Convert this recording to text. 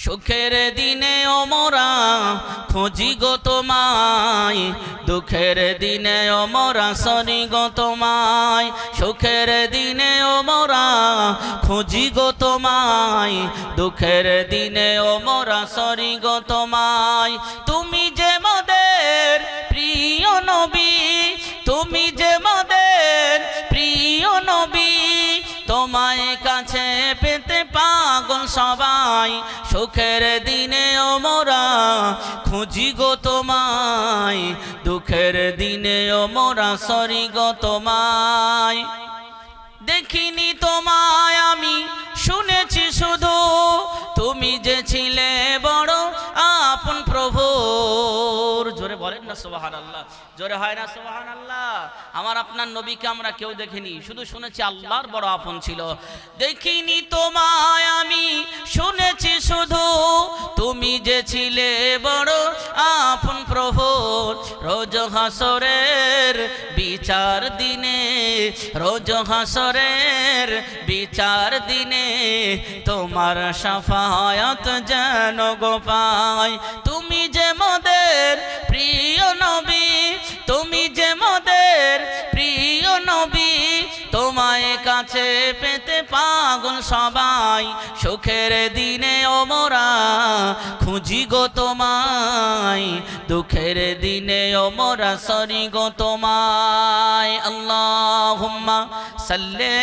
সুখের দিনে ওমরা খুঁজি গো তোমায়, দুঃখের দিনে ওমরা সরি গো তোমায়। সুখের দিনে ওমরা খুঁজি গো তোমায়, দুঃখের দিনে ওমরা সরি গো তোমায়। তুমি যে মোদের প্রিয় নবী, তুমি যে মোদের প্রিয় নবী, তোমায় কাছে পেতে পাগল সবাই। সুখের দিনে ওমরা খুঁজি গো তোমায়, দুঃখের দিনে ওমরা সরি গো তোমায়। দেখিনি তোমায় আমি শুনেছি শুধু, তুমি যে ছিলে বড় আপন প্রভুর। জোরে বলেন না সুবহানাল্লাহ, জোরে হয় না সুবহানাল্লাহ। আমার আপনার নবীকে আমরা কেউ দেখিনি, শুধু শুনেছি আল্লাহর বড় আপন ছিল। দেখিনি তোমায় আমি শুনেছি শুধু, তুমি যে ছিলে বড় আপন প্রভুর। রোজ হাসরের বিচার দিনে, রোজ হাসরের বিচার দিনে, তোমার শাফায়াত যেন গো পাই। তুমি যে মোদের প্রিয় নবী, তুমি যে মোদের প্রিয় নবী, তোমায় কাছে পেতে পাগল সবাই। সুখের দিনে ওমরা খুঁজি গো তোমায়, দুঃখের দিনে ওমরা সরি গো তোমায়। আল্লাহুম্মা সাল্লি